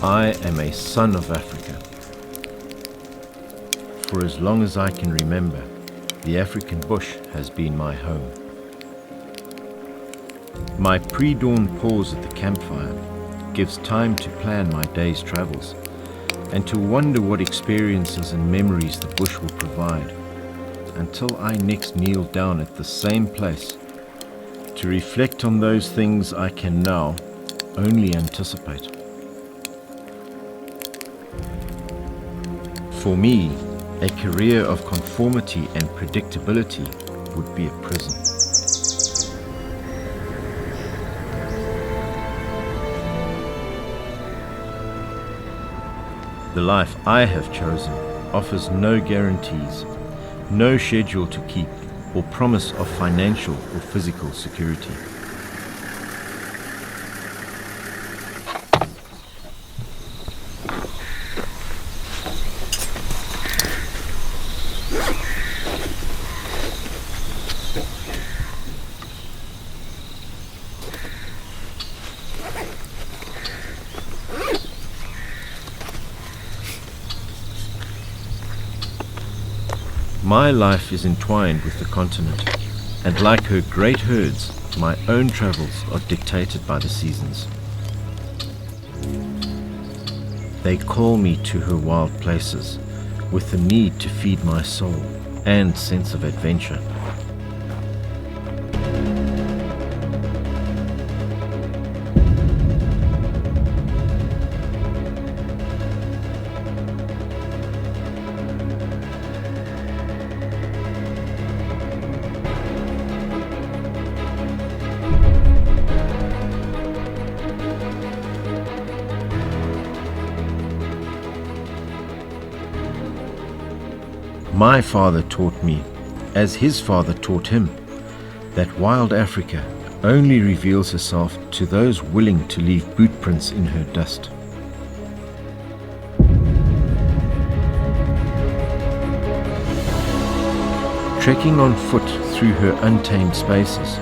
I am a son of Africa. For as long as I can remember, the African bush has been my home. My pre-dawn pause at the campfire gives time to plan my day's travels and to wonder what experiences and memories the bush will provide, until I next kneel down at the same place to reflect on those things I can now only anticipate. For me, a career of conformity and predictability would be a prison. The life I have chosen offers no guarantees, no schedule to keep, or promise of financial or physical security. My life is entwined with the continent, and like her great herds, my own travels are dictated by the seasons. They call me to her wild places with the need to feed my soul and sense of adventure. My father taught me, as his father taught him, that wild Africa only reveals herself to those willing to leave bootprints in her dust. Trekking on foot through her untamed spaces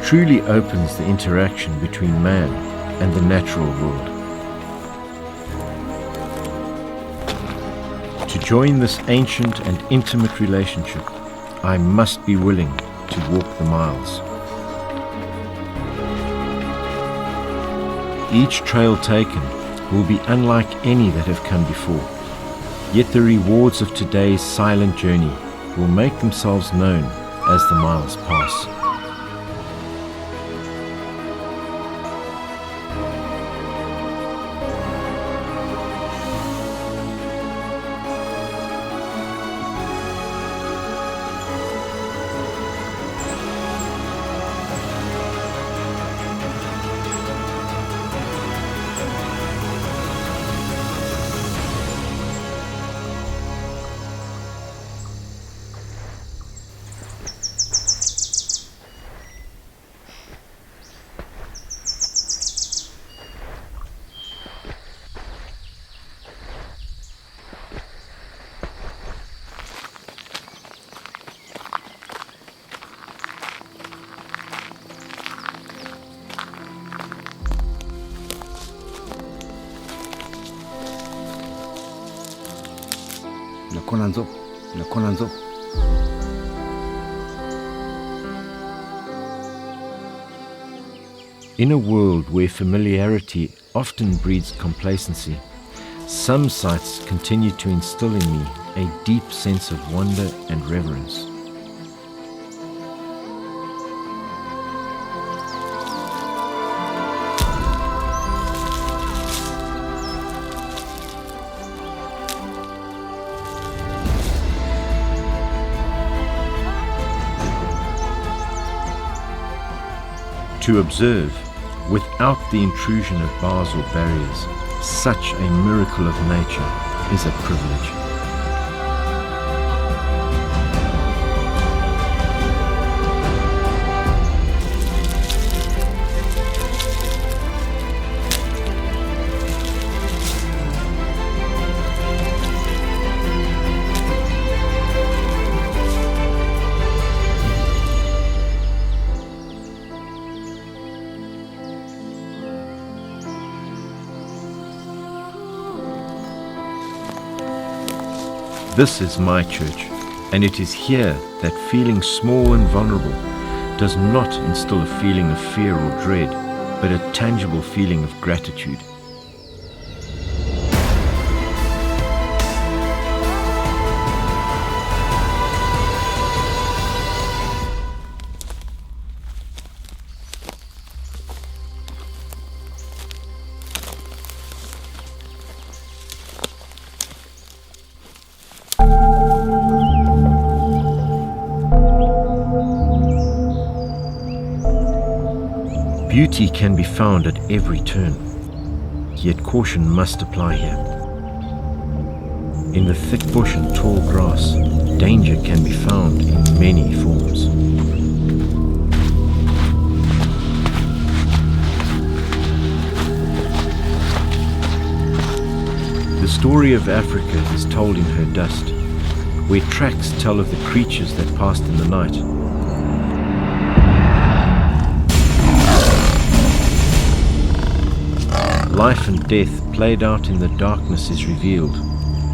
truly opens the interaction between man and the natural world. To join this ancient and intimate relationship, I must be willing to walk the miles. Each trail taken will be unlike any that have come before, yet the rewards of today's silent journey will make themselves known as the miles pass. In a world where familiarity often breeds complacency, some sights continue to instill in me a deep sense of wonder and reverence. To observe, without the intrusion of bars or barriers, such a miracle of nature is a privilege. This is my church, and it is here that feeling small and vulnerable does not instill a feeling of fear or dread, but a tangible feeling of gratitude. Beauty can be found at every turn, yet caution must apply here. In the thick bush and tall grass, danger can be found in many forms. The story of Africa is told in her dust, where tracks tell of the creatures that passed in the night. Life and death played out in the darkness is revealed,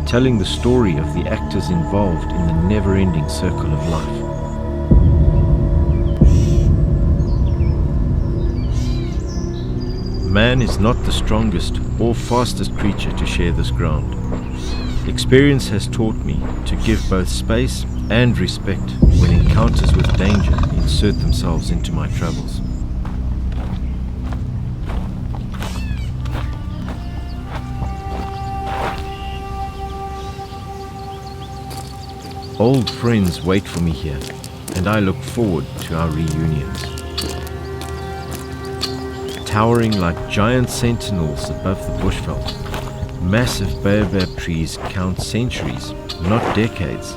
telling the story of the actors involved in the never-ending circle of life. Man is not the strongest or fastest creature to share this ground. Experience has taught me to give both space and respect when encounters with danger insert themselves into my travels. Old friends wait for me here, and I look forward to our reunions. Towering like giant sentinels above the bushveld, massive baobab trees count centuries, not decades,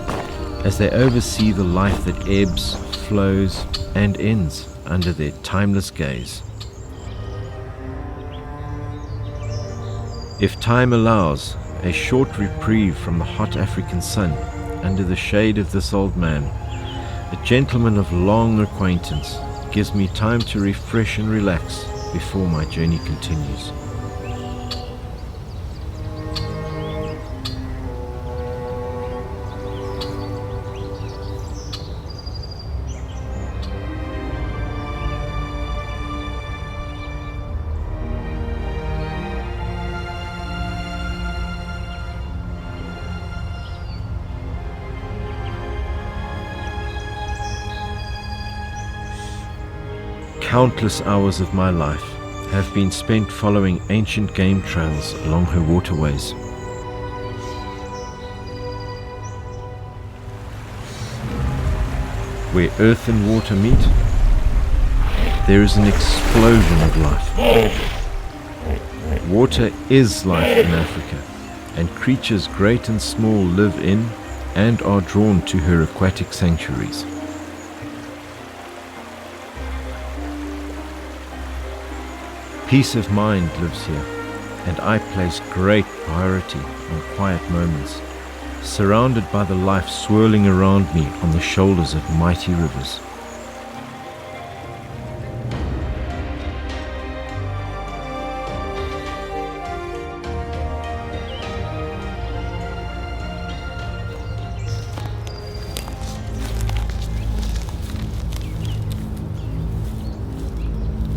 as they oversee the life that ebbs, flows, and ends under their timeless gaze. If time allows, a short reprieve from the hot African sun, under the shade of this old man, a gentleman of long acquaintance, gives me time to refresh and relax before my journey continues. Countless hours of my life have been spent following ancient game trails along her waterways. Where earth and water meet, there is an explosion of life. Water is life in Africa, and creatures great and small live in and are drawn to her aquatic sanctuaries. Peace of mind lives here, and I place great priority on quiet moments, surrounded by the life swirling around me on the shoulders of mighty rivers.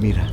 Mira.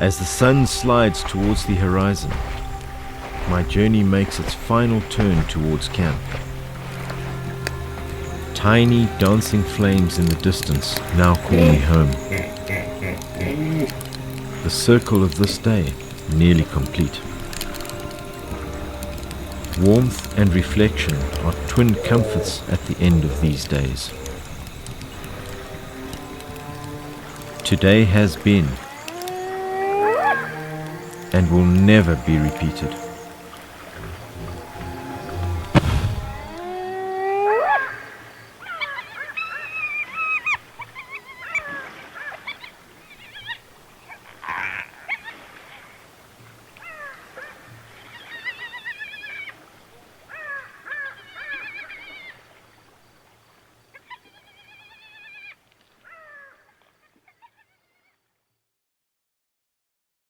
As the sun slides towards the horizon, my journey makes its final turn towards camp. Tiny dancing flames in the distance now call me home. The circle of this day nearly complete. Warmth and reflection are twin comforts at the end of these days. Today has been and will never be repeated.